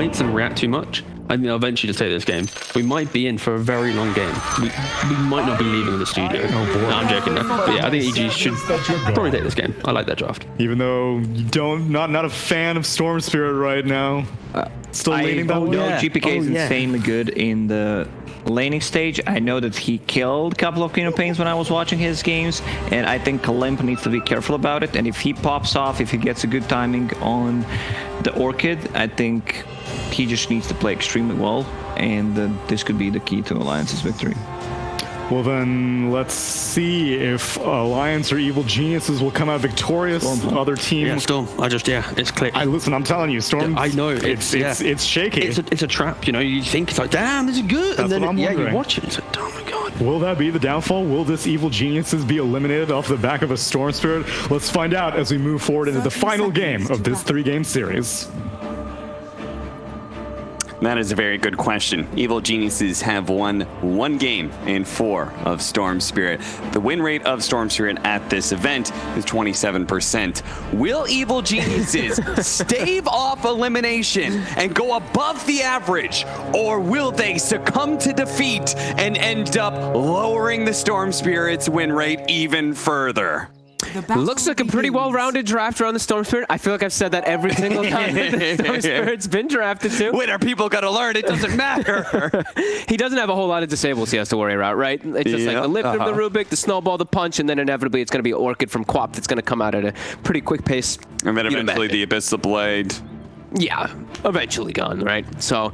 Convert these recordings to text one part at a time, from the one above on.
fights and react too much, I think they'll eventually just take this game. We might be in for a very long game. We might not be leaving the studio. Oh boy. No, I'm joking. But yeah, I think EG should probably take this game. I like that draft. Even though you not a fan of Storm Spirit right now. Still leaning that way? No, GPK is insanely good in the laning stage. I know that he killed a couple of Queen of Pains when I was watching his games, and I think Kalimp needs to be careful about it. And if he pops off, if he gets a good timing on the Orchid, I think he just needs to play extremely well, and this could be the key to Alliance's victory. Well then, let's see if Alliance or Evil Geniuses will come out victorious. Other teams. Yeah, Storm. It's click. Listen, I'm telling you, Storm. I know it's shaky. It's a trap. You know, you think it's like, damn, this is good, That's and then you watch it. It's like, oh my god. Will that be the downfall? Will this Evil Geniuses be eliminated off the back of a Storm Spirit? Let's find out as we move forward into the final game of this 3-game series. That is a very good question. Evil Geniuses have won 1 game in 4 of Storm Spirit. The win rate of Storm Spirit at this event is 27%. Will Evil Geniuses stave off elimination and go above the average, or will they succumb to defeat and end up lowering the Storm Spirit's win rate even further? Looks like a pretty well-rounded draft around the Storm Spirit. I feel like I've said that every single time that the Storm Spirit's been drafted to. When are people going to learn? It doesn't matter. He doesn't have a whole lot of disables he has to worry about, right? It's just like the lift of the Rubik, the snowball, the punch, and then inevitably it's going to be Orchid from Quap that's going to come out at a pretty quick pace. And then eventually the Abyssal Blade. Yeah, eventually gone, right? So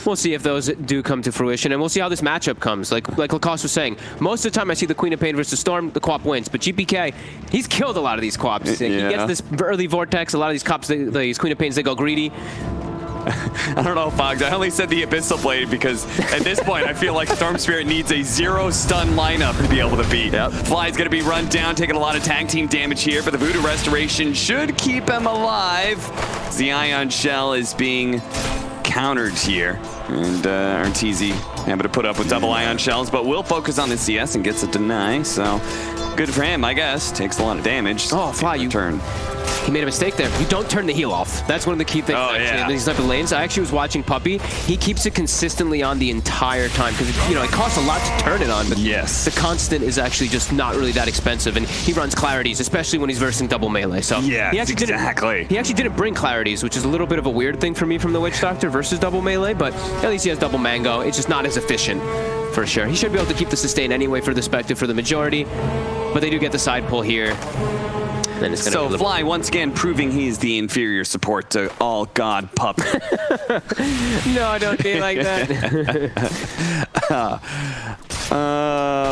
we'll see if those do come to fruition, and we'll see how this matchup comes. Like Lacoste was saying, most of the time I see the Queen of Pain versus Storm, the Quap wins. But GPK, he's killed a lot of these Quaps. He gets this early Vortex. A lot of these Quaps, these Queen of Pains, they go greedy. I don't know, Fox. I only said the Abyssal Blade because at this point I feel like Storm Spirit needs a 0-stun lineup to be able to beat. Fly's going to be run down, taking a lot of tag team damage here, but the Voodoo Restoration should keep him alive. The Ion Shell is being countered here, and Arteezy able to put up with double Ion Shells, but will focus on the CS and gets a deny, so good for him, I guess. Takes a lot of damage. Oh, Fly, you turn. He made a mistake there. You don't turn the heal off. That's one of the key things in these type of lanes. I actually was watching Puppy. He keeps it consistently on the entire time because it costs a lot to turn it on, but the constant is actually just not really that expensive, and he runs Clarities, especially when he's versing double melee. So he actually didn't bring Clarities, which is a little bit of a weird thing for me from the Witch Doctor versus double melee, but at least he has double Mango. It's just not as efficient for sure. He should be able to keep the sustain anyway for the Spectre for the majority, but they do get the side pull here. So Fly once again proving he's the inferior support to all God Pup. No, don't be like that.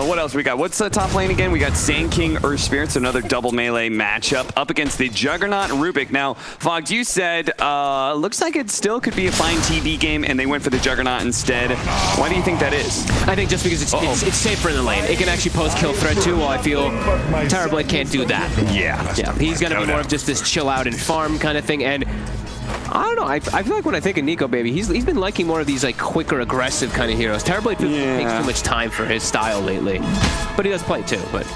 What else we got? What's the top lane again? We got Sand King, Earth Spirits, another double melee matchup up against the Juggernaut and Rubik. Now, Fogs, you said looks like it still could be a fine TB game, and they went for the Juggernaut instead. Why do you think that is? I think just because it's safer in the lane. It can actually pose kill threat too, while I feel Terrorblade can't do that. Yeah, he's going to be more of just this chill out and farm kind of thing, and I don't know. I feel like when I think of Nikobaby, he's been liking more of these like quicker, aggressive kind of heroes. Terrorblade takes too much time for his style lately, but he does play too. But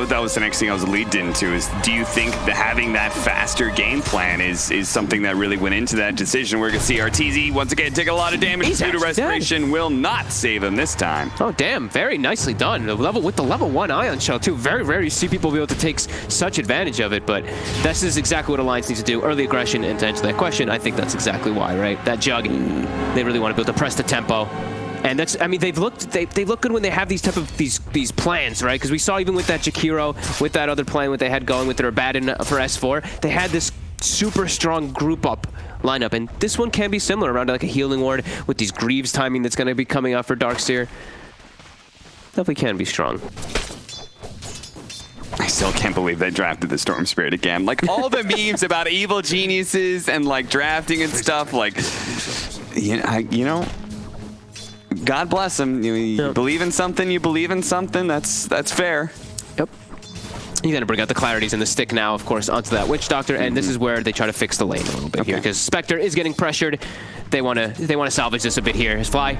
that was the next thing I was leading into is, do you think that having that faster game plan is something that really went into that decision? We're going to see Arteezy once again take a lot of damage. Due to Restoration will not save him this time. Oh, damn. Very nicely done. With the level 1 Ion Shell, too. Very rare you see people be able to take such advantage of it, but this is exactly what Alliance needs to do. Early aggression, and to answer that question, I think that's exactly why, right? That Jug, they really want to be able to press the tempo. And that's, I mean, they look good when they have these type of these plans, right? Because we saw even with that Jakiro, with that other plan what they had going with their Abaddon for S4, they had this super strong group up lineup, and this one can be similar around like a healing ward with these Greaves timing that's going to be coming out for Darkseer. Definitely can be strong. I still can't believe they drafted the Storm Spirit again. Like all the memes about Evil Geniuses and like drafting and stuff, like you know. God bless him. You believe in something, you believe in something. That's fair. Yep. He's going to bring out the clarities and the stick now, of course, onto that Witch Doctor, and this is where they try to fix the lane a little bit here, because Spectre is getting pressured. They want to salvage this a bit here. His Fly.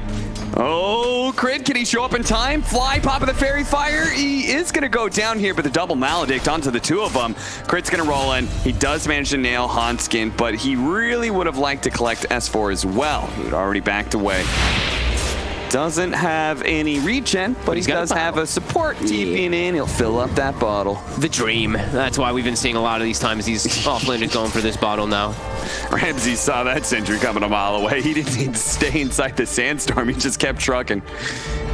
Oh, Crit, can he show up in time? Fly popping the Fairy Fire. He is going to go down here, but the double Maledict onto the two of them. Crit's going to roll in. He does manage to nail Hanskin, but he really would have liked to collect S4 as well. He had already backed away. Doesn't have any regen, but he does have a support TPing in. He'll fill up that bottle. The dream. That's why we've been seeing a lot of these times these offlaners going for this bottle now. Ramsey saw that sentry coming a mile away. He didn't even stay inside the sandstorm. He just kept trucking.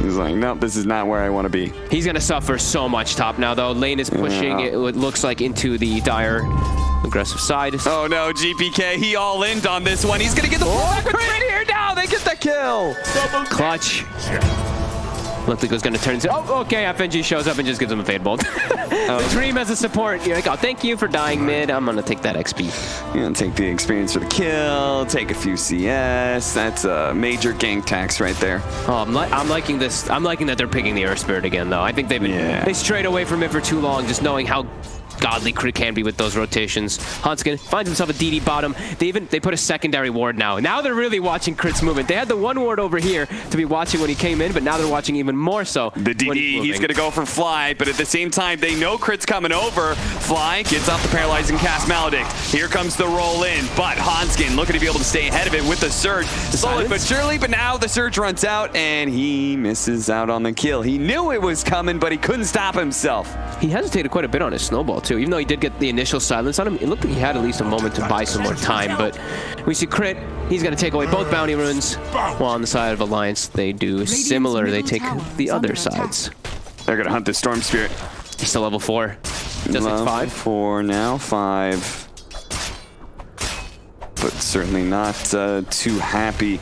He's like, nope, this is not where I want to be. He's going to suffer so much top now, though. Lane is pushing, it looks like, into the dire aggressive side. Oh, no, GPK, he all-in'd on this one. He's going to get the block with Crit here now. They get the kill. Clutch. Looked like it was going to turn into... Oh, okay, FNG shows up and just gives him a Fade Bolt. The Dream as a support. You're like, oh, thank you for dying mid. I'm going to take that XP. You're going to take the experience for the kill, take a few CS. That's a major gank tax right there. Oh, I'm liking this. I'm liking that they're picking the Earth Spirit again, though. I think they've been... They strayed away from it for too long, just knowing how godly Crit can be with those rotations. Hanskin finds himself a DD bottom. They put a secondary ward now. Now they're really watching Crit's movement. They had the one ward over here to be watching when he came in, but now they're watching even more so. The DD, he's going to go for Fly, but at the same time, they know Crit's coming over. Fly gets off the paralyzing cast Maledict. Here comes the roll in, but Hanskin looking to be able to stay ahead of it with the Surge. Slowly but surely, but now the Surge runs out, and he misses out on the kill. He knew it was coming, but he couldn't stop himself. He hesitated quite a bit on his snowball, too. Even though he did get the initial silence on him, it looked like he had at least a moment to buy some more time. But we see Crit. He's going to take away both bounty runes. While on the side of Alliance, they do similar. They take the other sides. They're going to hunt the Storm Spirit. He's still level 4. Just like 5. 4 now, 5. But certainly not too happy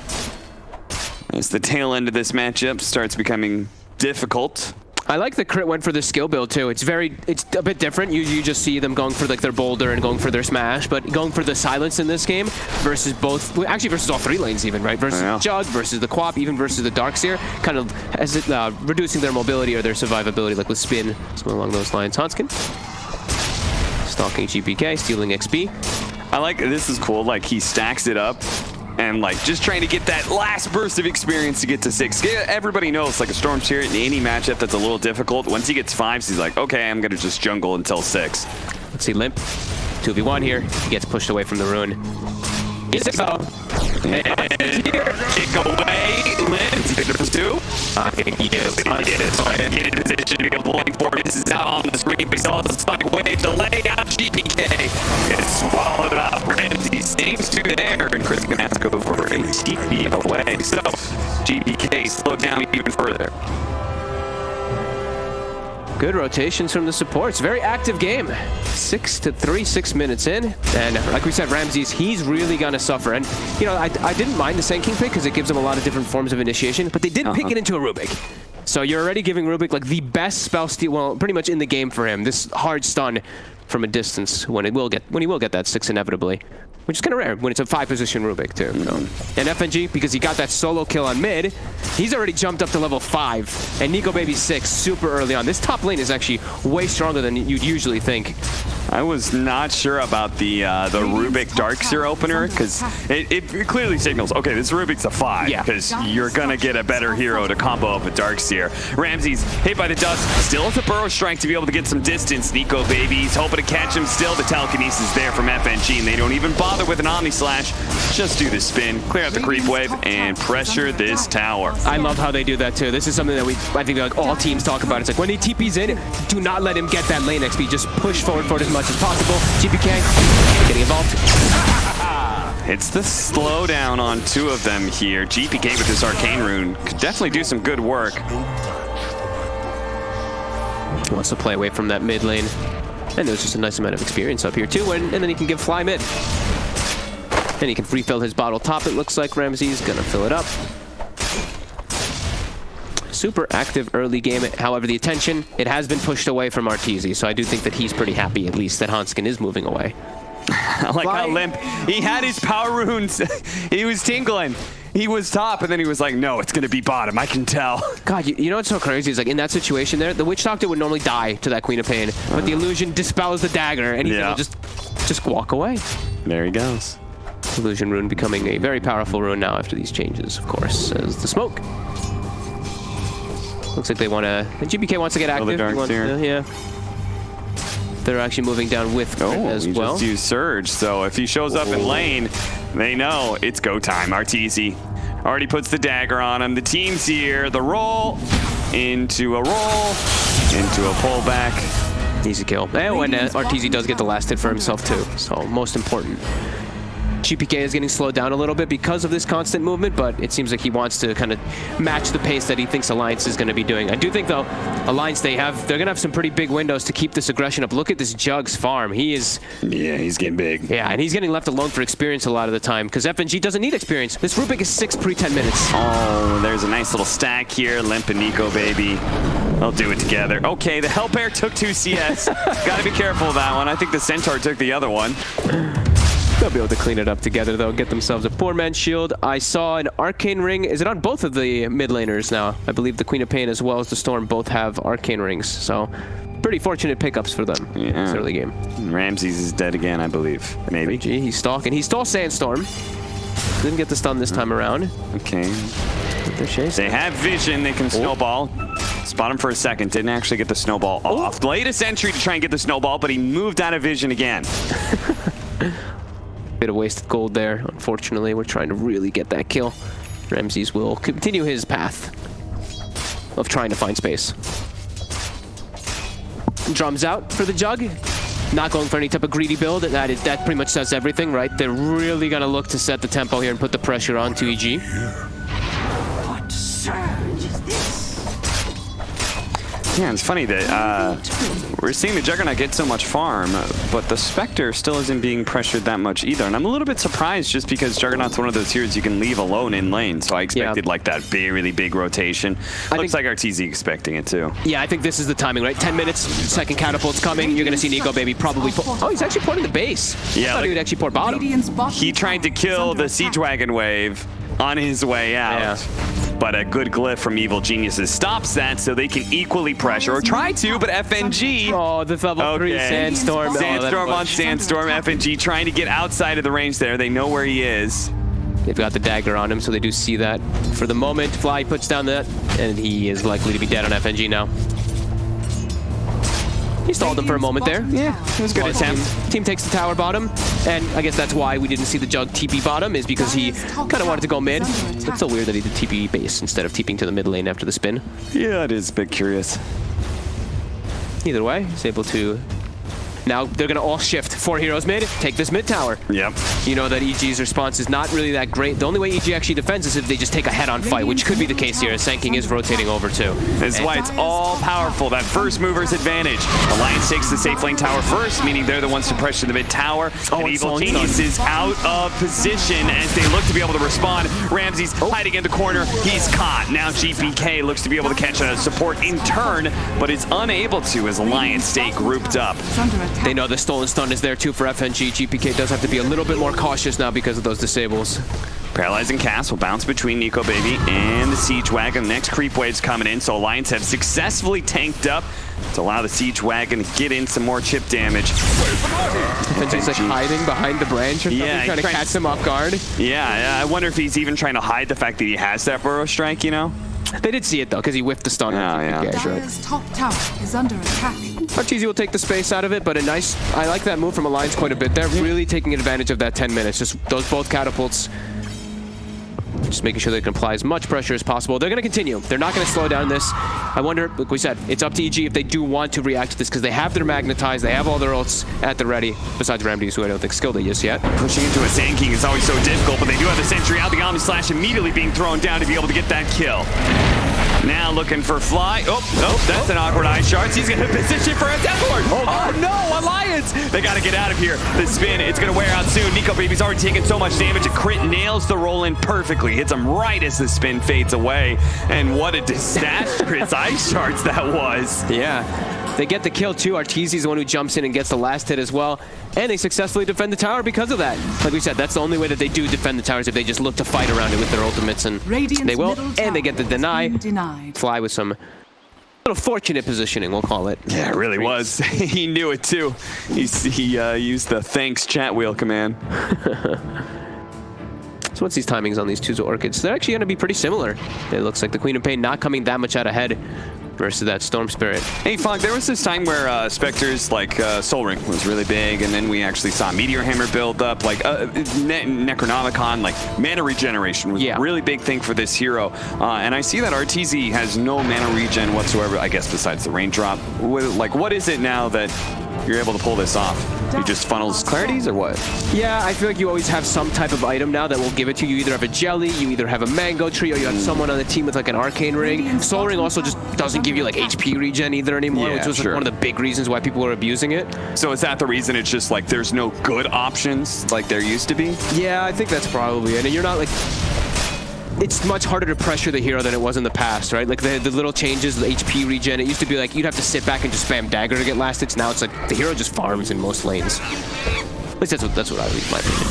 as the tail end of this matchup starts becoming difficult. I like that Crit went for the skill build too. It's a bit different. You just see them going for like their boulder and going for their smash, but going for the silence in this game versus both, actually versus all 3 lanes even, right? Versus Jug, versus the Quap, even versus the Darkseer, kind of as it, reducing their mobility or their survivability, like with spin, something along those lines. Hanskin stalking GPK, stealing XP. I like this is cool. Like he stacks it up. And like just trying to get that last burst of experience to get to 6. Everybody knows like a Storm Spirit in any matchup that's a little difficult. Once he gets 5s, he's like, okay, I'm gonna just jungle until 6. Let's see Limp. 2v1 here. He gets pushed away from the rune. He's 6-0. And here, kick away. Limp. There's 2. I think he is. I get it. So I get in position to be able to link for it. This is out on the screen. We saw the spike wave delay out GPK. Gets swallowed up. Ramsey stings to there. And Chris gonna have to go for a TP away. So GPK slowed down even further. Good rotations from the supports. Very active game. 6-3, 6 minutes in. And like we said, Ramses, he's really going to suffer. And, you know, I didn't mind the Sand King pick because it gives him a lot of different forms of initiation, but they did pick it into a Rubik. So you're already giving Rubik like the best spell steal, well, pretty much in the game for him. This hard stun from a distance when he will get that 6 inevitably. Which is kind of rare when it's a 5-position Rubik too. So. And FNG, because he got that solo kill on mid, he's already jumped up to level 5. And Nikobaby 6 super early on. This top lane is actually way stronger than you'd usually think. I was not sure about the Rubik Darkseer opener because it clearly signals, okay, this Rubik's a 5 because you're going to get a better hero to combo up with Darkseer. Ramsey's hit by the dust, still has a Burrow Strike to be able to get some distance. Nikobaby's hoping to catch him still. The telekinesis there from FNG, and they don't even bother with an Omni Slash. Just do the spin, clear out the creep wave, and pressure this tower. I love how they do that too. This is something that I think like all teams talk about. It's like when he TP's in, do not let him get that lane XP. Just push forward for it as much as possible. GPK getting involved. It's the slowdown on 2 of them here. GPK with this Arcane Rune could definitely do some good work. Wants to play away from that mid lane. And there's just a nice amount of experience up here too, and then he can give Fly mid. And he can refill his bottle top, it looks like. Ramsey's gonna fill it up. Super active early game. However, the attention, it has been pushed away from Arteezy, so I do think that he's pretty happy, at least, that Hanskin is moving away. I like how Limp, he had his power runes. He was tingling. He was top, and then he was like, no, it's going to be bottom. I can tell. God, you know what's so crazy is like in that situation there, the Witch Doctor would normally die to that Queen of Pain, but the illusion dispels the dagger, and he's able to just walk away. There he goes. Illusion rune becoming a very powerful rune now after these changes, of course, as the smoke. Looks like they want to. GBK wants to get active. The darks here. Yeah. They're actually moving down with Crit as well. Just used Surge, so if he shows up in lane, they know it's go time. Arteezy already puts the dagger on him. The team's here. The roll into a pullback. Easy kill. And when Arteezy does get the last hit for himself too, so most important. GPK is getting slowed down a little bit because of this constant movement, but it seems like he wants to kind of match the pace that he thinks Alliance is going to be doing. I do think, though, Alliance, they're going to have some pretty big windows to keep this aggression up. Look at this Jugs farm. He is... Yeah, he's getting big. Yeah, and he's getting left alone for experience a lot of the time, because FNG doesn't need experience. This Rubik is 6 pre-10 minutes. Oh, there's a nice little stack here. Limp and Nikobaby. They'll do it together. Okay, the Hellbear took 2 CS. Got to be careful of that one. I think the Centaur took the other one. They'll be able to clean it up together, though, get themselves a poor man's shield. I saw an Arcane Ring. Is it on both of the mid laners now? I believe the Queen of Pain as well as the Storm both have Arcane Rings, so pretty fortunate pickups for them in this early game. Ramses is dead again, I believe. Maybe. FNG, he's stalking. He stole Sandstorm. Didn't get the stun this time around. Okay. They have vision. They can snowball. Spot him for a second. Didn't actually get the snowball off. Latest entry to try and get the snowball, but he moved out of vision again. Bit of wasted gold there. Unfortunately, we're trying to really get that kill. Ramses will continue his path of trying to find space. Drums out for the Jug. Not going for any type of greedy build. That pretty much says everything, right? They're really going to look to set the tempo here and put the pressure on to EG. What surge is this? Yeah, it's funny that we're seeing the Juggernaut get so much farm, but the Spectre still isn't being pressured that much either. And I'm a little bit surprised just because Juggernaut's one of those heroes you can leave alone in lane. So I expected like that really big rotation. Looks like Arteezy expecting it too. Yeah, I think this is the timing, right? 10 minutes, second catapult's coming. You're going to see Nikobaby probably... Oh, he's actually porting the base. Yeah, I thought he would actually port bottom. He tried to kill the Siege Wagon wave on his way out. Yeah. But a good glyph from Evil Geniuses stops that, so they can equally pressure, or try to, but FNG... Oh, the level 3 Sandstorm. Sandstorm on Sandstorm. FNG trying to get outside of the range there. They know where he is. They've got the dagger on him, so they do see that. For the moment, Fly puts down that, and he is likely to be dead on FNG now. He stalled him for a moment there. Yeah, it was a good attempt. Team takes the tower bottom, and I guess that's why we didn't see the Jug TP bottom, is because he kind of wanted to go mid. It's still weird that he did TP base instead of TPing to the mid lane after the spin. Yeah, it is a bit curious. Either way, he's able to... Now they're going to all shift. 4 heroes mid, take this mid tower. Yep. You know that EG's response is not really that great. The only way EG actually defends is if they just take a head-on fight, which could be the case here, as Sanking is rotating over too. That's why it's all powerful, that first mover's advantage. Alliance takes the safe lane tower first, meaning they're the ones to pressure the mid tower. And Evil Genius is out of position as they look to be able to respond. Ramsey's hiding in the corner. He's caught. Now GPK looks to be able to catch a support in turn, but is unable to as Alliance stay grouped up. They know the stolen stun is there too for FNG. GPK does have to be a little bit more cautious now because of those disables. Paralyzing cast will bounce between Nikobaby and the Siege Wagon. Next creep wave's coming in, so Alliance have successfully tanked up to allow the Siege Wagon to get in some more chip damage. FNG's like hiding behind the branch or something, trying to catch him off guard. Yeah, I wonder if he's even trying to hide the fact that he has that Burrow Strike, you know? They did see it though, because he whiffed the stun. Dire's top tower is under attack. Arteezy will take the space out of it, but I like that move from Alliance quite a bit. They're really taking advantage of that 10 minutes. Just those both catapults. Just making sure they can apply as much pressure as possible. They're going to continue. They're not going to slow down this. I wonder, like we said, it's up to EG if they do want to react to this, because they have their magnetize, they have all their ults at the ready, besides Ramses, who I don't think skilled it just yet. Pushing into a Sand King is always so difficult, but they do have the sentry out, the Omni Slash immediately being thrown down to be able to get that kill. Now looking for Fly. Oh, that's an awkward Ice Shards. He's going to position for a Death Lord. Oh no, Alliance! They got to get out of here. The spin, it's going to wear out soon. Nikobaby's already taken so much damage. A crit nails the roll in perfectly. Hits him right as the spin fades away. And what a disastrous Ice Shards that was. Yeah. They get the kill too. Arteezy's the one who jumps in and gets the last hit as well. And they successfully defend the tower because of that. Like we said, that's the only way that they do defend the towers, if they just look to fight around it with their ultimates, and they will. And they get the deny. Fly with some little fortunate positioning, we'll call it. Yeah, it really was. He knew it too. He used the thanks chat wheel command. So what's these timings on these two Orchids? They're actually going to be pretty similar. It looks like the Queen of Pain not coming that much out ahead versus that Storm Spirit. Hey, Fog, there was this time where Spectre's like Soul Ring was really big, and then we actually saw Meteor Hammer build up, like Necronomicon, like mana regeneration was a really big thing for this hero. And I see that Arteezy has no mana regen whatsoever, I guess, besides the raindrop. Like, what is it now that you're able to pull this off? You just funnels clarities or what? Yeah, I feel like you always have some type of item now that will give it to you. You either have a jelly, you either have a mango tree, or you have someone on the team with like an arcane ring. Soul Ring also just doesn't give you like HP regen either anymore, which was like one of the big reasons why people were abusing it. So is that the reason it's just like there's no good options like there used to be? Yeah, I think that's probably it. And you're not like... It's much harder to pressure the hero than it was in the past, right? Like the little changes, the HP regen, it used to be like you'd have to sit back and just spam dagger to get last hits. Now it's like the hero just farms in most lanes. At least that's what I would, my opinion.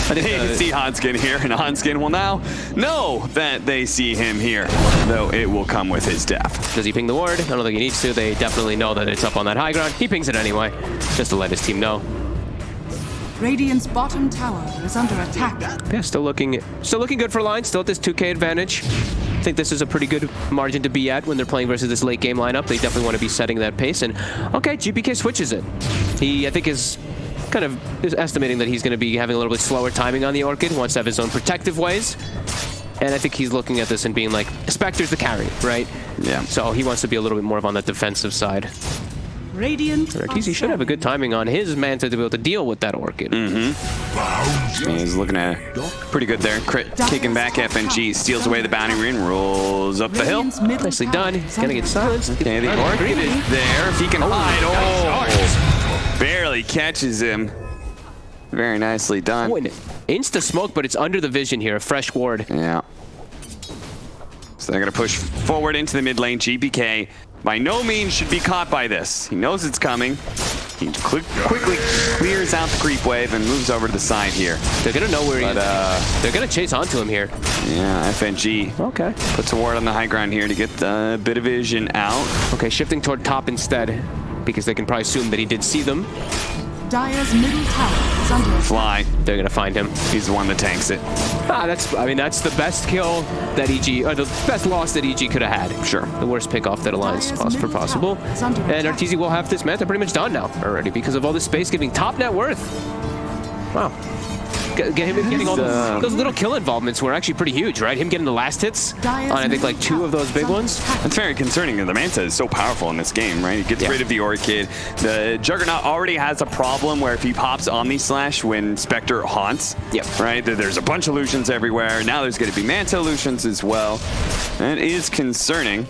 But I think they see Hanskin here, and Hanskin will now know that they see him here, though it will come with his death. Does he ping the ward? I don't think he needs to. They definitely know that it's up on that high ground. He pings it anyway, just to let his team know. Radiant's bottom tower is under attack. Yeah, still looking good for Line. Still at this 2K advantage. I think this is a pretty good margin to be at when they're playing versus this late game lineup. They definitely want to be setting that pace. And okay, GPK switches it. He, I think, is estimating that he's going to be having a little bit slower timing on the Orchid. Wants to have his own protective ways. And I think he's looking at this and being like, Spectre's the carry, right? Yeah. So he wants to be a little bit more of on the defensive side. Arteezy should have a good timing on his Manta to be able to deal with that Orchid. He's looking at pretty good there. Crit kicking back FNG, steals away the bounty rune, rolls up the hill. Nicely done. He's gonna get silenced. Okay, the Orchid is there. If he can hide, barely catches him. Very nicely done. Oh, and insta smoke, but it's under the vision here. A fresh ward. Yeah. So they're gonna push forward into the mid lane. GPK by no means should be caught by this. He knows it's coming. He quickly clears out the creep wave and moves over to the side here. They're gonna know where he is. They're gonna chase onto him here. Yeah, FNG. Okay. Puts a ward on the high ground here to get a bit of vision out. Okay, shifting toward top instead, because they can probably assume that he did see them. Dire's middle tower is under attack. Fly. They're gonna find him. He's the one that tanks it. That's the best kill that EG, or the best loss that EG could have had. Sure. The worst pick off that Alliance possible. And Arteezy will have this Manta pretty much done now already because of all this space giving top net worth. Wow. Getting all those little kill involvements were actually pretty huge, right? Him getting the last hits on, I think, like 2 of those big ones. That's very concerning. The Manta is so powerful in this game, right? He gets rid of the Orchid. The Juggernaut already has a problem where if he pops Omni Slash when Spectre haunts, right? There's a bunch of illusions everywhere. Now there's going to be Manta illusions as well. That is concerning.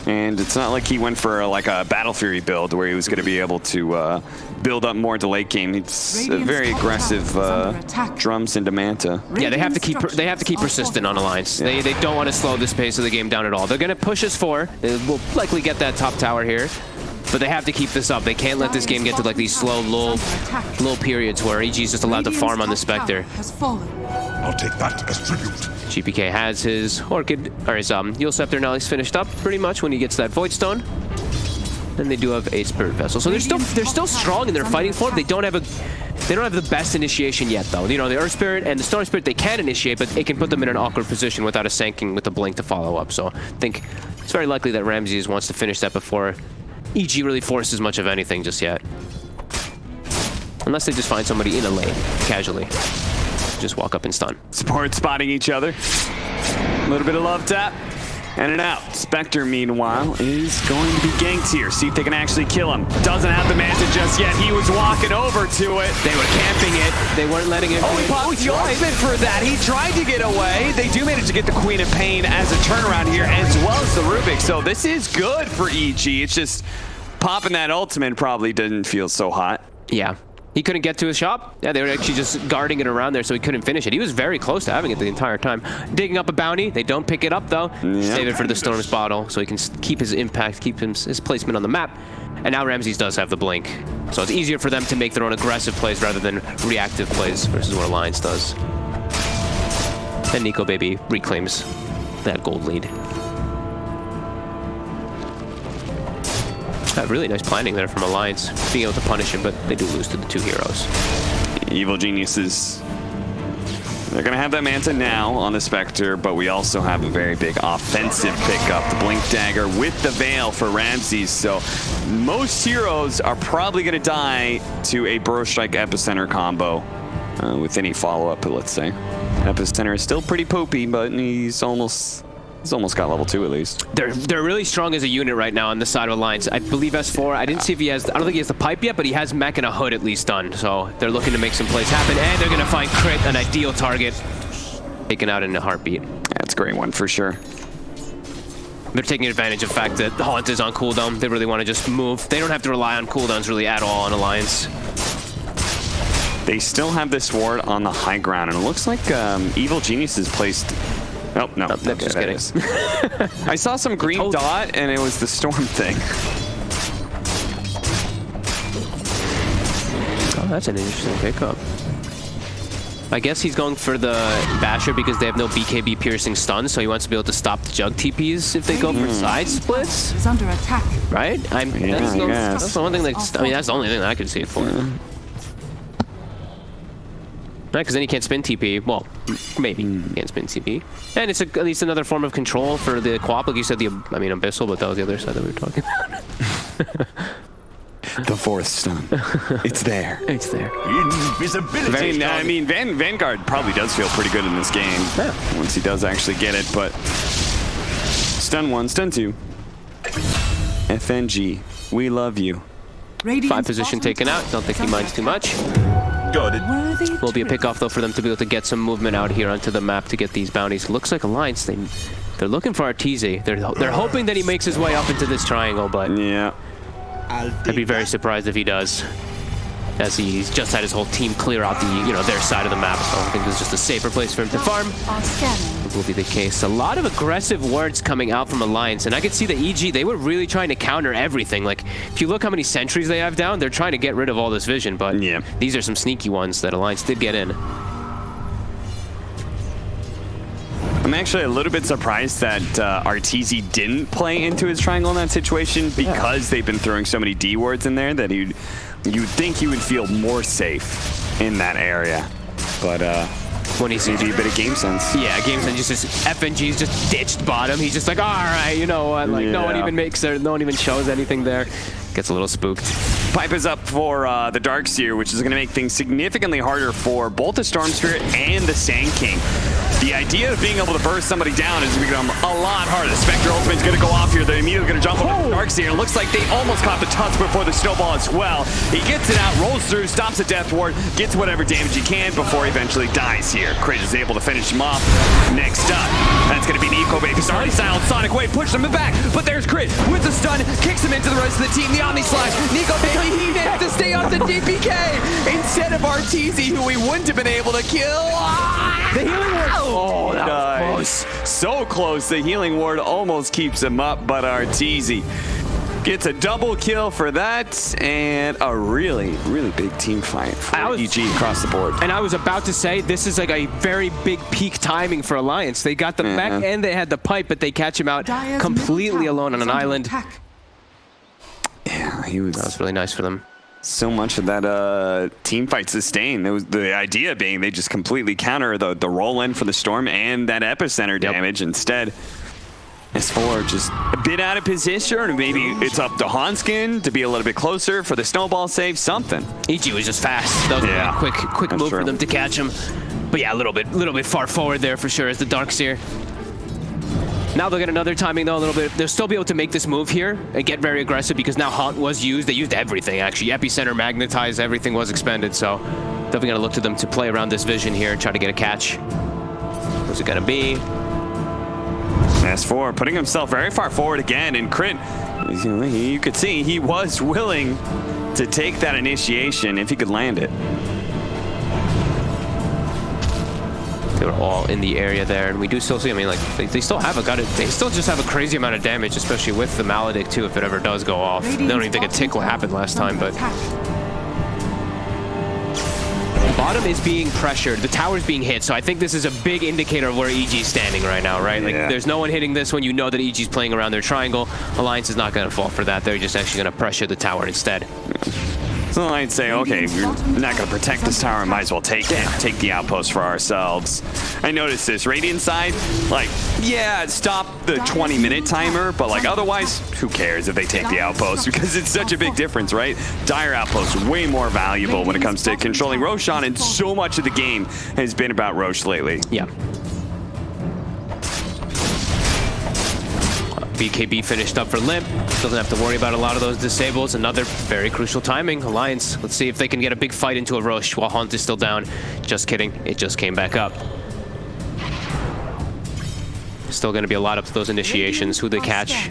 And it's not like he went for like a Battle Fury build where he was going to be able to build up more to late game. It's a very aggressive drums into Manta. Yeah, they have to keep persistent on Alliance. They don't want to slow this pace of the game down at all. They're going to push us 4. They will likely get that top tower here. But they have to keep this up. They can't let this game get to like these slow, low periods where EG is just allowed to farm on the Spectre. I'll take that as tribute. GPK has his Orchid, or his Yule Scepter now he's finished up pretty much when he gets that Void Stone. And they do have a Spirit Vessel. So they're still strong in their fighting form. They don't have the best initiation yet though. You know, the Earth Spirit and the Storm Spirit they can initiate, but it can put them in an awkward position without a Sanking with a blink to follow up. So I think it's very likely that Ramses wants to finish that before EG really forces much of anything just yet. Unless they just find somebody in a lane, casually. Just walk up and stun. Support spotting each other. A little bit of love tap. And an out. Spectre, meanwhile, is going to be ganked here. See if they can actually kill him. Doesn't have the Manta just yet. He was walking over to it. They were camping it. They weren't letting it. He popped the ultimate for that. He tried to get away. They do manage to get the Queen of Pain as a turnaround here, as well as the Rubik. So this is good for EG. It's just popping that ultimate probably didn't feel so hot. Yeah. He couldn't get to his shop. Yeah, they were actually just guarding it around there, so he couldn't finish it. He was very close to having it the entire time. Digging up a bounty. They don't pick it up, though. Save it for the Storm's bottle, so he can keep his impact, keep his placement on the map. And now Ramses does have the blink. So it's easier for them to make their own aggressive plays rather than reactive plays versus what Alliance does. And Nikobaby reclaims that gold lead. Really nice planning there from Alliance, being able to punish him, but they do lose to the 2 heroes. Evil Geniuses. They're going to have that Manta now on the Spectre, but we also have a very big offensive pickup. The Blink Dagger with the Veil for Ramses. So most heroes are probably going to die to a Burrow Strike Epicenter combo with any follow-up, let's say. Epicenter is still pretty poopy, but he's almost got level 2 at least. They're really strong as a unit right now on the side of Alliance. I believe S4, I didn't see if he has, I don't think he has the pipe yet, but he has mech and a hood at least done. So they're looking to make some plays happen, and they're going to find Crit, an ideal target, taken out in a heartbeat. That's a great one for sure. They're taking advantage of the fact that Haunt is on cooldown. They really want to just move. They don't have to rely on cooldowns really at all on Alliance. They still have this ward on the high ground, and it looks like Evil Genius is placed... Oh, no. Okay, just kidding. I saw some green dot, and it was the storm thing. Oh, that's an interesting pickup. I guess he's going for the Basher because they have no BKB piercing stun, so he wants to be able to stop the Jug TPs if they go for side splits. Is under attack. Right? That's the one thing that, I mean, that's the only thing that I could see it for. Right, because then he can't spin TP. Well, maybe he can't spin TP. And it's at least another form of control for the Quap. Like you said, Abyssal, but that was the other side that we were talking about. The 4th stun. It's there. It's there. Invisibility. I mean, Vanguard probably does feel pretty good in this game. Yeah. Once he does actually get it, but... Stun 1, stun 2. FNG, we love you. 5 position taken out. Don't think he minds too much. Got it. Will be a pickoff though for them to be able to get some movement out here onto the map to get these bounties. Looks like Alliance, they're looking for Arteezy. They're hoping that he makes his way up into this triangle, but yeah, I'd be very surprised if he does, as he's just had his whole team clear out the their side of the map. So I think this is just a safer place for him to farm. It will be the case. A lot of aggressive wards coming out from Alliance, and I could see the EG, they were really trying to counter everything. Like, if you look how many sentries they have down, they're trying to get rid of all this vision, but yeah, these are some sneaky ones that Alliance did get in. I'm actually a little bit surprised that Arteezy didn't play into his triangle in that situation, because they've been throwing so many D wards in there that you'd think he would feel more safe in that area. But when he's maybe a bit of game sense. Yeah, game sense. Just FNG's just ditched bottom. He's just like, all right, you know what? Like, no one even makes there, no one even shows anything there. Gets a little spooked. Pipe is up for the Darkseer, which is going to make things significantly harder for both the Storm Spirit and the Sand King. The idea of being able to burst somebody down has become a lot harder. The Spectre Ultimate's going to go off here. They're immediately going to jump over the Darkseer. It looks like they almost caught the tusk before the snowball as well. He gets it out, rolls through, stops the Death Ward, gets whatever damage he can before he eventually dies here. Crit is able to finish him off. Next up, that's going to be Nikobaby. He's already silent Sonic Wave, pushes him back, but there's Crit with the stun, kicks him into the rest of the team. The Omni Slash. Nikobaby, he has to stay off the DPK instead of Arteezy, who we wouldn't have been able to kill. The healing ward. Oh, that was close. So close. The healing ward almost keeps him up, but Arteezy gets a double kill for that, and a really, really big team fight for EG across the board. And I was about to say, this is like a very big peak timing for Alliance. They got the mech and they had the pipe, but they catch him out completely alone on an island. Yeah, that was really nice for them. So much of that team fight sustained. It was the idea being they just completely counter the roll in for the Storm and that epicenter damage. Instead, S4 just a bit out of position, or maybe it's up to Hanskin to be a little bit closer for the snowball save, something. EG was just fast. That was a quick move for them to catch him. But yeah, a little bit far forward there for sure as the Darkseer. Now they'll get another timing though, a little bit. They'll still be able to make this move here and get very aggressive because now Haunt was used. They used everything actually. Epicenter, Magnetize, everything was expended. So definitely gonna look to them to play around this vision here and try to get a catch. What's it gonna be? S4 putting himself very far forward again, and Crit, you could see he was willing to take that initiation if he could land it. They were all in the area there, and we do still see, I mean, like, they still have they still just have a crazy amount of damage, especially with the Maledict, too, if it ever does go off. They don't even think a tick what happened last time, but... Bottom is being pressured. The tower's being hit, so I think this is a big indicator of where EG's standing right now, right? Like, there's no one hitting this one. You know that EG's playing around their triangle. Alliance is not going to fall for that. They're just actually going to pressure the tower instead. So I'd say, okay, we're not going to protect this tower. Might as well take it. Take the outpost for ourselves. I noticed this Radiant side, like, yeah, stop the 20-minute timer, but like otherwise, who cares if they take the outpost? Because it's such a big difference, right? Dire outpost, way more valuable when it comes to controlling Roshan, and so much of the game has been about Rosh lately. Yeah. BKB finished up for Limp. Doesn't have to worry about a lot of those disables. Another very crucial timing. Alliance, let's see if they can get a big fight into a Rosh while Haunt is still down. Just kidding, it just came back up. Still going to be a lot up to those initiations. Who they catch?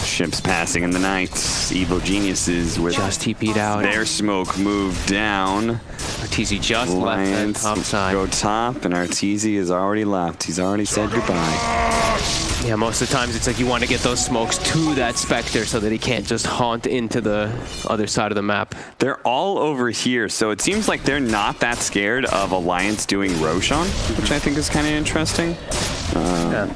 Ships passing in the night. Evil geniuses with just TP'd out. Their smoke moved down. Arteezy just left that top side. Go top, and Arteezy is already left. He's already said goodbye. Yeah, most of the times it's like you want to get those smokes to that Spectre so that he can't just haunt into the other side of the map. They're all over here, so it seems like they're not that scared of Alliance doing Roshan, which I think is kind of interesting. Yeah.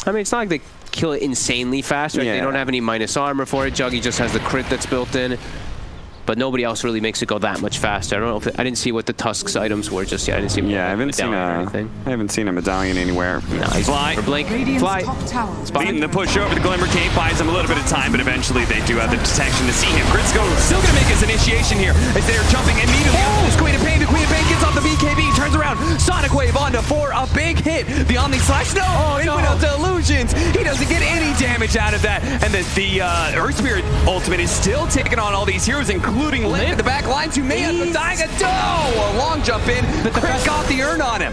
I mean, it's not like they kill it insanely fast, right? Yeah. They don't have any minus armor for it. Juggy just has the crit that's built in. But nobody else really makes it go that much faster. I don't know if I didn't see what the Tusk's items were just yet. I didn't see. Yeah, I haven't seen a medallion anywhere. No, he's Fly. Blink. Fly. Leading the push over the Glimmer Cape buys him a little bit of time, but eventually they do have the detection to see him. Crisco still gonna make his initiation here as they're jumping immediately. Oh, Queen of Pain. The Queen of Pain gets off the BKB, turns around. Sonic Wave onto for a big hit. The Omni Slash. No, he went out to Illusions. He doesn't get any damage out of that. And the Earth Spirit ultimate is still taking on all these heroes, including Limp in the back lines, who may end up dying. A long jump in, but the Chris got the urn on him.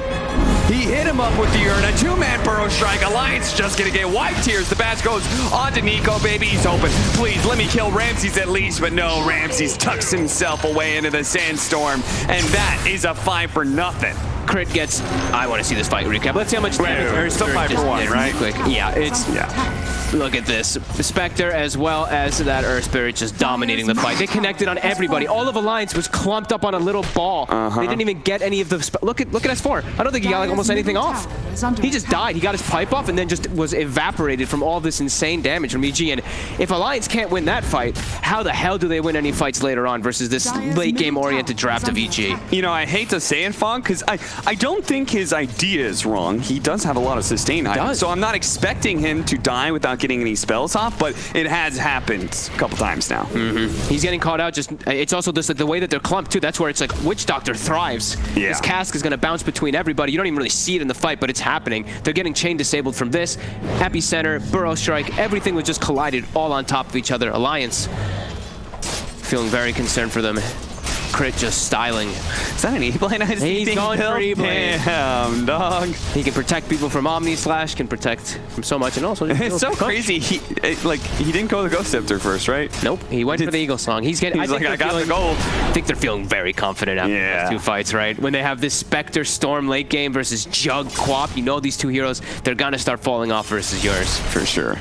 He hit him up with the urn. A two-man burrow strike. Alliance just gonna get wiped here as the bash goes onto Nikobaby. He's hoping, please let me kill Ramses at least, but no, Ramses tucks himself away into the sandstorm, and that is a 5 for nothing. Crit gets. I want to see this fight recap. Let's see how much damage. Still 5 for 1, right? Quick. Yeah, it's. Look at this. The Spectre as well as that Earth Spirit just dominating the fight. They connected on everybody. All of Alliance was clumped up on a little ball. They didn't even get any of the... Look at S4. I don't think he got like almost anything off. He just died. He got his pipe off and then just was evaporated from all this insane damage from EG. And if Alliance can't win that fight, how the hell do they win any fights later on versus this late game oriented draft of EG? You know, I hate to say it, Fong, because I don't think his idea is wrong. He does have a lot of sustain items, so I'm not expecting him to die without getting any spells off, but it has happened a couple times now. He's getting caught out. Just it's also just like the way that they're clumped too. That's where it's like Witch Doctor thrives. Yeah. His cask is going to bounce between everybody. You don't even really see it in the fight, but it's happening. They're getting chain disabled from this. Epicenter, Burrow Strike, everything was just collided all on top of each other. Alliance feeling very concerned for them. Crit just styling. Is that an E-Blade? He's going for E-Blade. Damn, dog. He can protect people from Omni Slash, can protect from so much, and also it's so crazy. He didn't go the Ghost Scepter first, right? Nope. He went for the Eagle Song. He's getting. I got the gold. I think they're feeling very confident after those two fights, right? When they have this Spectre Storm late game versus Jug Quap, you know these two heroes, they're gonna start falling off versus yours for sure.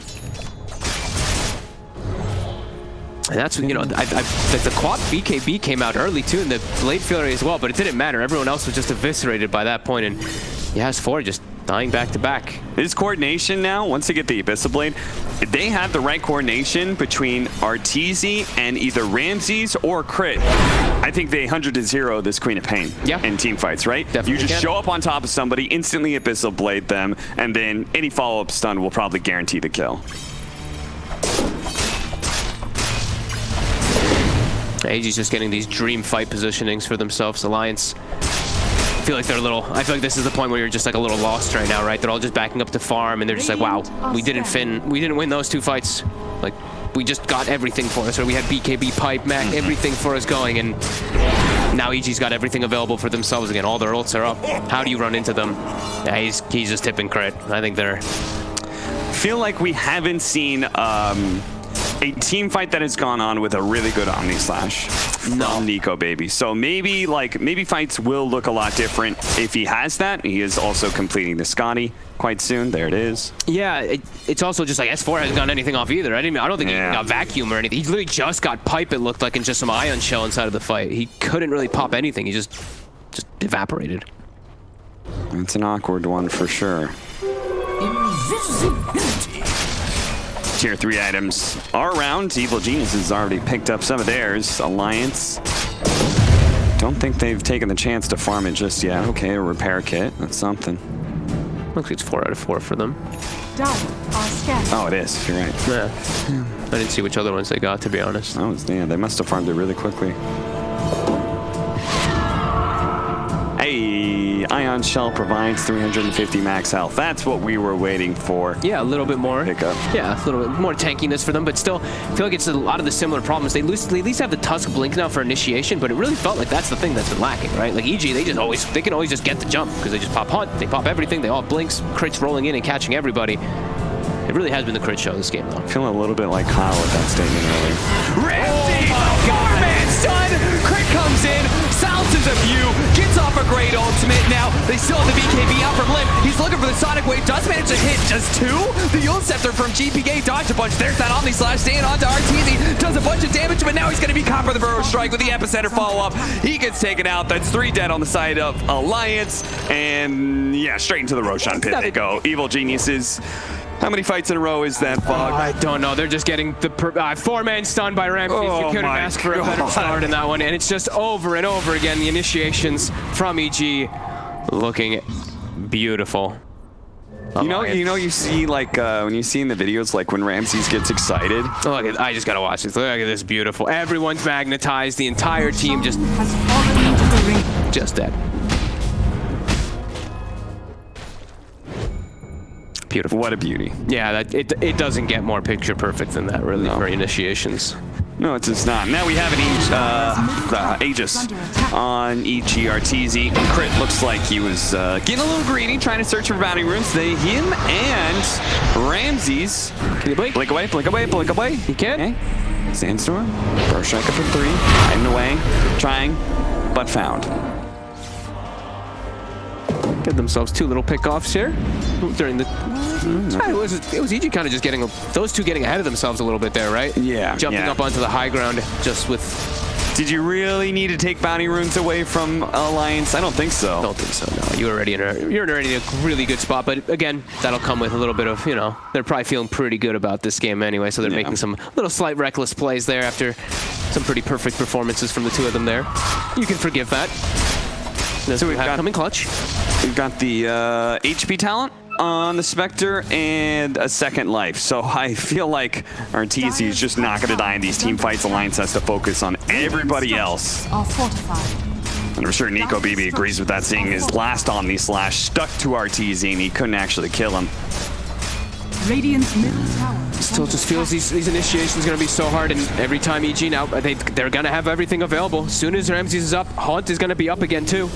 And that's, you know, the Quap BKB came out early too, and the Blade Fury as well, but it didn't matter. Everyone else was just eviscerated by that point, and Yas4 just dying back to back. His coordination now, once they get the Abyssal Blade, they have the right coordination between Arteezy and either Ramses or Crit. I think they 100-0 this Queen of Pain in team fights, right? Definitely you just show up on top of somebody, instantly Abyssal Blade them, and then any follow-up stun will probably guarantee the kill. AG's just getting these dream fight positionings for themselves. Alliance, I feel like they're a little, I feel like this is the point where you're just like a little lost right now, right? They're all just backing up to farm and they're just like, wow, we didn't win those two fights. Like, we just got everything for us, or we had BKB, Pipe, Mac, everything for us going, and now EG's got everything available for themselves again. All their ults are up. How do you run into them? Yeah, he's just tipping Crit. I think they're... feel like we haven't seen a team fight that has gone on with a really good Omni Slash from Nikobaby. So maybe fights will look a lot different if he has that. He is also completing the Scotty quite soon. There it is. Yeah, it's also just like S4 hasn't gotten anything off either. I don't think he got vacuum or anything. He literally just got pipe, it looked like, and just some ion shell inside of the fight. He couldn't really pop anything. He just evaporated. It's an awkward one for sure. Tier 3 items are around. Evil Genius has already picked up some of theirs. Alliance. Don't think they've taken the chance to farm it just yet. Okay, a repair kit. That's something. Looks like it's 4 out of 4 for them. Oh, it is. You're right. Yeah. I didn't see which other ones they got, to be honest. Oh, yeah, they must have farmed it really quickly. Hey, Ion Shell provides 350 max health. That's what we were waiting for. Yeah, a little bit more. Pickup. Yeah, a little bit more tankiness for them, but still, I feel like it's a lot of the similar problems. They at least have the Tusk Blink now for initiation, but it really felt like that's the thing that's been lacking, right? Like EG, they can always just get the jump because they just pop Hunt, they pop everything, they all blinks, crits rolling in and catching everybody. It really has been the crit show this game, though. I'm feeling a little bit like Kyle with that statement earlier. Ramsey! Four-man stun! Crit comes in, silences a few, gets off a great ultimate. Now, they still have the BKB out from Limp. He's looking for the Sonic Wave, does manage to hit just 2. The Yule Scepter from GPK dodged a bunch. There's that Omni Slash, staying onto RTZ, does a bunch of damage, but now he's going to be caught for the Burrow Strike with the Epicenter follow-up. He gets taken out. That's 3 dead on the side of Alliance. And yeah, straight into the Roshan pit they go. Evil Geniuses. How many fights in a row is that, Fog? I don't know. They're just getting the 4-man stun by Ramses. You couldn't ask for a better start in that one. And it's just over and over again. The initiations from EG looking beautiful. You see like when you see in the videos like when Ramses gets excited. Look, I just gotta watch this. Look at this, beautiful. Everyone's magnetized. The entire team just dead. Beautiful. What a beauty. Yeah, it doesn't get more picture perfect than that, really, for initiations. No, it's just not. Now we have an Aegis on EGRTZ. Crit looks like he was getting a little greedy, trying to search for bounty runes. Him and Ramses. Can you blink? Blink away, blink away, blink away. He can. Okay. Sandstorm. Burrow Strike up for 3. Hiding away. Trying, but found. Give themselves 2 little pickoffs here during the. It was EG kind of just getting those 2 getting ahead of themselves a little bit there, right? Yeah. Jumping up onto the high ground just with. Did you really need to take bounty runes away from Alliance? I don't think so. Don't think so. No, you're already in a really good spot. But again, that'll come with a little bit of they're probably feeling pretty good about this game anyway. So they're making some little slight reckless plays there after some pretty perfect performances from the 2 of them there. You can forgive that. So we've got coming clutch. We've got the HP talent on the Spectre and a second life. So I feel like RTZ is just not going to die in these team fights. Alliance has to focus on everybody else. And I'm sure Nikobaby agrees with that, seeing his last Omni Slash stuck to RTZ and he couldn't actually kill him. Radiant's middle tower. Still just feels these initiations going to be so hard, and every time EG now, they're going to have everything available. As soon as Ramses is up, Haunt is going to be up again too.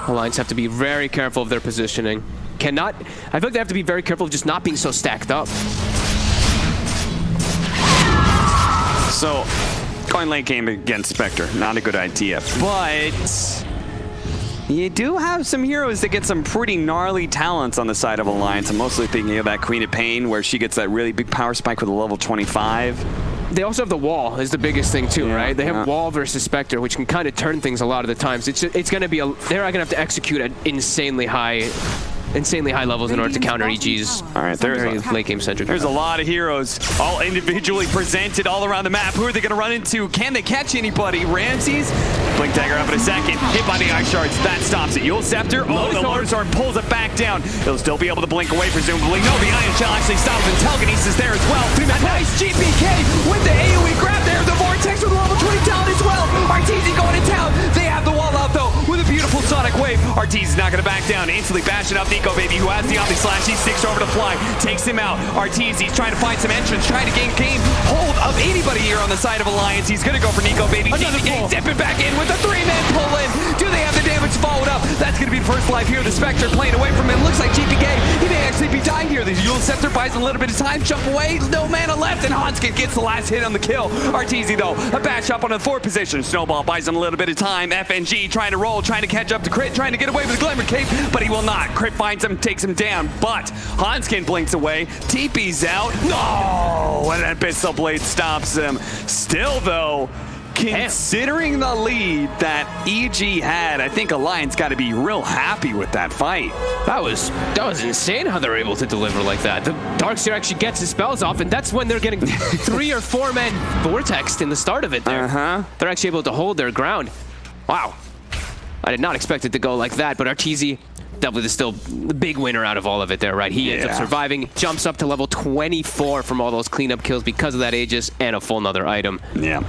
Alliance have to be very careful of their positioning. I feel like they have to be very careful of just not being so stacked up. So, going late game against Spectre, not a good idea, but you do have some heroes that get some pretty gnarly talents on the side of Alliance. I'm mostly thinking of that Queen of Pain, where she gets that really big power spike with a level 25. They also have the wall is the biggest thing too, right? They have wall versus Spectre, which can kind of turn things a lot of the times. It's going to be they're going to have to execute at insanely high levels in order to counter EG's. All right, there's late game centric. There's a lot of heroes, all individually presented all around the map. Who are they going to run into? Can they catch anybody? Ramses, Blink Dagger up in a second. Hit by the Ice Shards, that stops it. Yule Scepter, the Lotus Sword pulls it back down. He'll still be able to blink away, presumably. No, the Iron Shell actually stops, and Telekinesis there as well. Nice GPK with the AoE grab there. The Vortex with a level 20 talent as well. RTZ going to town. They have the wall out though with a beautiful Sonic Wave. RTZ is not going to back down. Instantly bashing up Nikobaby, who has the Omni Slash. He sticks over to Fly, takes him out. RTZ is trying to find some entrance, trying to gain hold of anybody here on the side of Alliance. He's going to go for Nikobaby. GPK dipping back in with a 3-man pull-in. Do they have the damage followed up? That's going to be the first life here. The Spectre playing away from him. Looks like GPK, he may they'd be dying here. The Yule Scepter buys a little bit of time, jump away, no mana left, and Hanskin gets the last hit on the kill. Arteezy, though, a bash up on the 4th position. Snowball buys him a little bit of time. FNG trying to roll, trying to catch up to Crit, trying to get away with the Glimmer Cape, but he will not. Crit finds him, takes him down, but Hanskin blinks away. TP's out. No! And Abyssal Blade stops him. Still, though, considering the lead that EG had, I think Alliance got to be real happy with that fight. That was insane how they're able to deliver like that. The Darkseer actually gets his spells off, and that's when they're getting 3 or 4 men vortexed in the start of it there. They're actually able to hold their ground. Wow. I did not expect it to go like that, but Arteezy definitely still the big winner out of all of it there, right? He ends up surviving, jumps up to level 24 from all those cleanup kills because of that Aegis and a full nother item. Yeah.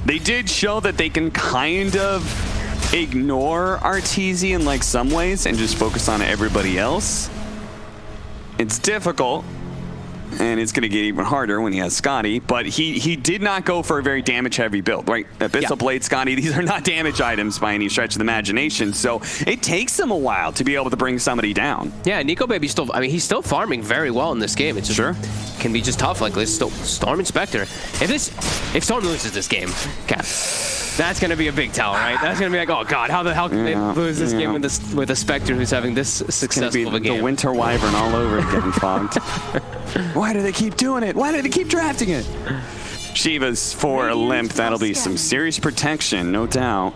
They did show that they can kind of ignore Arteezy in like some ways and just focus on everybody else. It's difficult, and it's going to get even harder when he has Scotty, but he did not go for a very damage-heavy build, right? Abyssal Blade, Scotty, these are not damage items by any stretch of the imagination, so it takes him a while to be able to bring somebody down. Yeah, Nikobaby still, I mean, he's still farming very well in this game. It's just, can be just tough, like this Storm Inspector. If Storm loses this game, that's going to be a big tell, right? That's going to be like, oh god, how the hell can they lose this game with a Spectre who's having this successful of a game? The Winter Wyvern all over again, Fogged. Why do they keep doing it? Why do they keep drafting it? Shiva's for a limp. That'll be some serious protection, no doubt.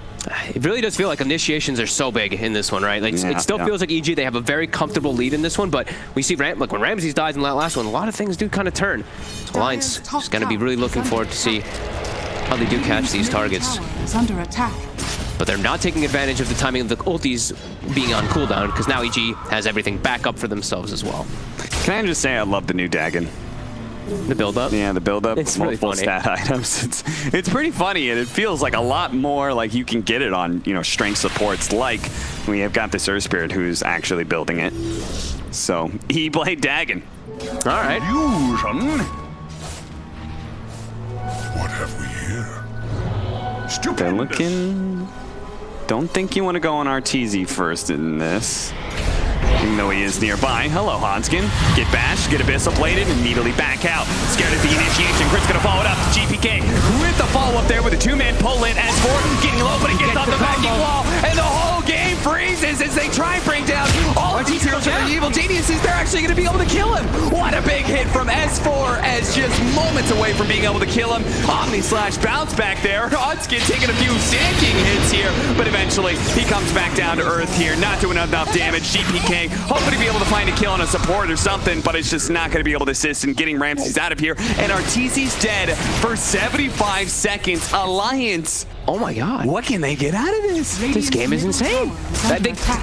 It really does feel like initiations are so big in this one, right? Like it still feels like EG, they have a very comfortable lead in this one, but we see like when Ramses dies in that last one, a lot of things do kind of turn. So Alliance is going to be really looking forward to see how they do catch these targets. Under attack. But they're not taking advantage of the timing of the ultis being on cooldown, because now EG has everything back up for themselves as well. Can I just say I love the new Dagon? The build-up? Yeah, the build-up. It's really multiple funny. stat items. It's pretty funny, and it feels like a lot more like you can get it on, you know, strength supports, like we have got this Earth Spirit who's actually building it. So, he played Dagon. All right. Fusion. What have we here? Stupid. They're looking... Don't think you want to go on Arteezy first in this. Even though he is nearby. Hello, Hanskin. Get bashed, get Abyssal Bladed, and immediately back out. Scared of the initiation. Crit's gonna follow it up. GPK with the follow-up there with a 2-man pull-in. S4 getting low, but he gets off the backing wall, and the whole game freezes as they try and bring down all of these heroes from the evil geniuses. They're actually gonna be able to kill him. What a big hit from S4 as just moments away from being able to kill him. Omni slash bounce back there. Hanskin taking a few sinking hits here, but eventually he comes back down to earth here, not doing enough damage. GPK hoping to be able to find a kill on a support or something, but it's just not going to be able to assist in getting Ramses out of here. And Arteezy's dead for 75 seconds. Alliance. Oh my god. What can they get out of this? This game is insane.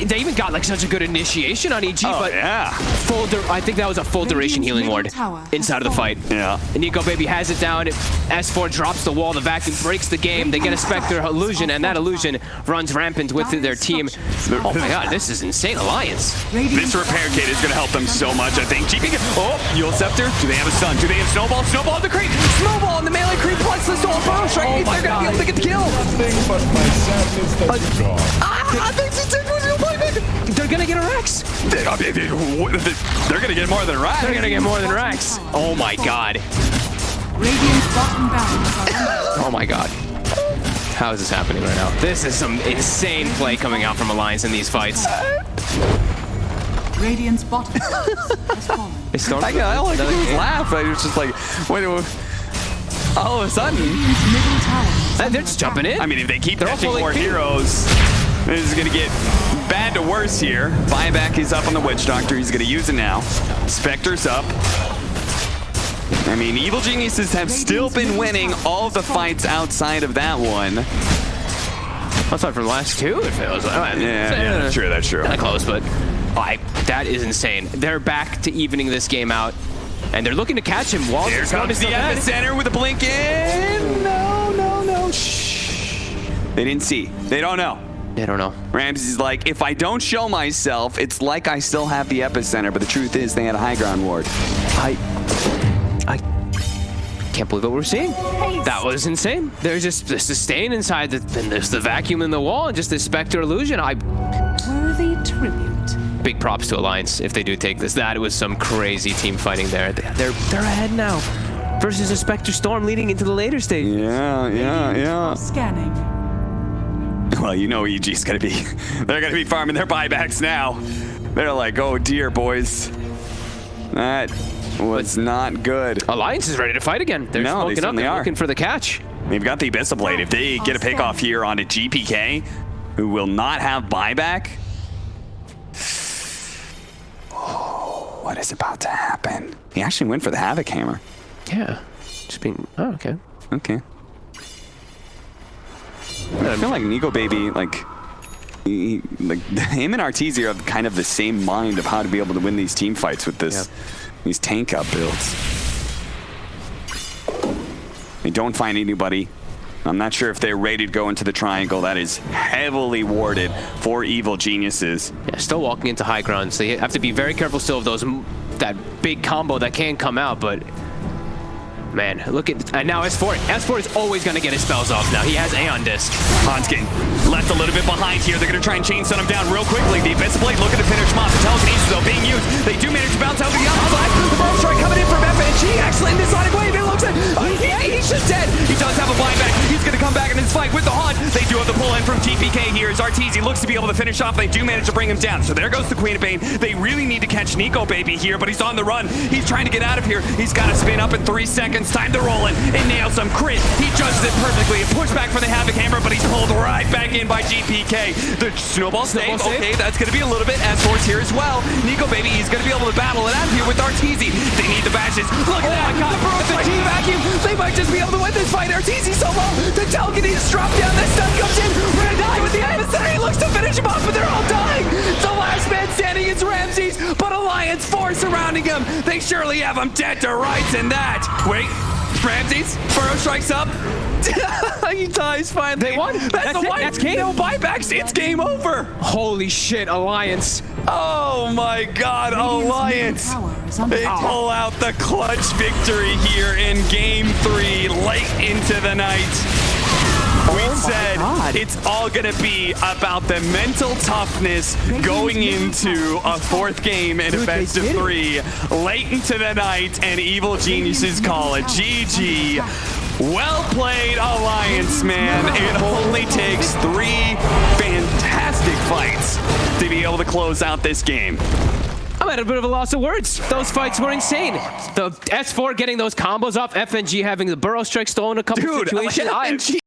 They even got like such a good initiation on EG, but I think that was a full duration healing ward inside of the fight. Yeah. And Nikobaby has it down. S4 drops the wall. The vacuum breaks the game. They get a Spectre illusion, and that illusion runs rampant with their team. Oh my god, this is insane Alliance. This repair kit is going to help them so much, I think. GP, Yule Scepter. Do they have a stun? Do they have Snowball? Snowball in the creep. Snowball in the melee creep plus the Soul Burrow Strike. They're going to be able to get the kill. Nothing but my sadness that's gone. They're gonna get a Rex. They're going to get more than a Rex. They're gonna get more than Rex. Oh my god. Radiant's bottom barracks are under. Oh my god. How is this happening right now? This is some insane play coming out from Alliance in these fights. Radiant's bottom barracks has fallen. All I could do was laugh. I was just like, wait, all of a sudden. Radiant's middle tower is And under they're just jumping in. I mean, if they keep They're all catching full more AP. heroes, this is going to get bad to worse here. Buyback is up on the Witch Doctor. He's going to use it now. Spectre's up. I mean, Evil Geniuses have still been winning all of the fights outside of that one. Aside from the last two, it feels like. Yeah, that's true, that's true. Kind of close, but that is insane. They're back to evening this game out, and they're looking to catch him. Walls Here comes the epicenter with a blink in. No. Shh. They didn't see. They don't know. They don't know. Ramses is like, if I don't show myself, it's like I still have the epicenter, but the truth is they had a high ground ward. I can't believe what we're seeing. That was insane. There's just the sustain inside, and there's the vacuum in the wall, and just this Spectre illusion. worthy tribute. big props to Alliance if they do take this. That was some crazy team fighting there. They're ahead now versus a Spectre Storm leading into the later stage. Yeah. Scanning. Well, you know EG's gonna be, they're gonna be farming their buybacks now. They're like, oh dear, boys. That was not good. Alliance is ready to fight again. They're smoking up. They're looking for the catch. They've got the Abyssal Blade. If they get a pick off here on a GPK, who will not have buyback. Oh, what is about to happen? He actually went for the Havoc Hammer. Yeah. Just being, oh, okay. Okay. I feel like Nikobaby, like him and Arteezy have kind of the same mind of how to be able to win these team fights with this, these tank up builds. They don't find anybody. I'm not sure if they're ready to go into the triangle. That is heavily warded for Evil Geniuses. Yeah, still walking into high ground, so you have to be very careful still of those, that big combo that can come out, but man, look at, and now S4 is always going to get his spells off now. He has Aeon Disc. Hanskin left a little bit behind here. They're going to try and chain stun him down real quickly. The Abyssal Blade looking to finish him off. The telekinesis though being used. They do manage to bounce out to the other side. The Burrow Strike coming in from FNG. Excellent in the Sonic Wave. It looks like he's just dead. He does have a buyback. He's going to come back in his fight with the Haunt. They do have the pull in from GPK here as Arteezy looks to be able to finish off. They do manage to bring him down. So there goes the Queen of Pain. They really need to catch Nikobaby here, but he's on the run. He's trying to get out of here. He's got to spin up in 3 seconds. Time to roll in. It nails some crit. He judges it perfectly. A pushback for the Havoc Hammer, but he's pulled right back in by GPK. The Snowball save. Okay, that's going to be a little bit. S4's here as well. Nikobaby is going to be able to battle it out here with Arteezy. They need the bashes. Look at that. God, the team vacuum. They might just be able to win this fight. Arteezy so low. The telekinesis drop down. The stun comes in. Randai with the emissary looks to finish him off, but they're all dying. The last man standing is Ramses, but Alliance 4 surrounding him. They surely have him dead to rights in that. Wait. Ramses, Burrow strikes up. He dies finally. They won. That's the it. wipe. That's game. No buybacks. It's game over. Holy shit, Alliance. Oh my God, Alliance. They pull out the clutch victory here in game 3, late into the night. We said it's all going to be about the mental toughness going into a 4th game in a best of 3, late into the night, and Evil Geniuses call it GG. Well played, Alliance, man. It only takes 3 fantastic fights to be able to close out this game. I'm at a bit of a loss of words. Those fights were insane. The S4 getting those combos off, FNG having the Burrow Strike stolen a couple situations.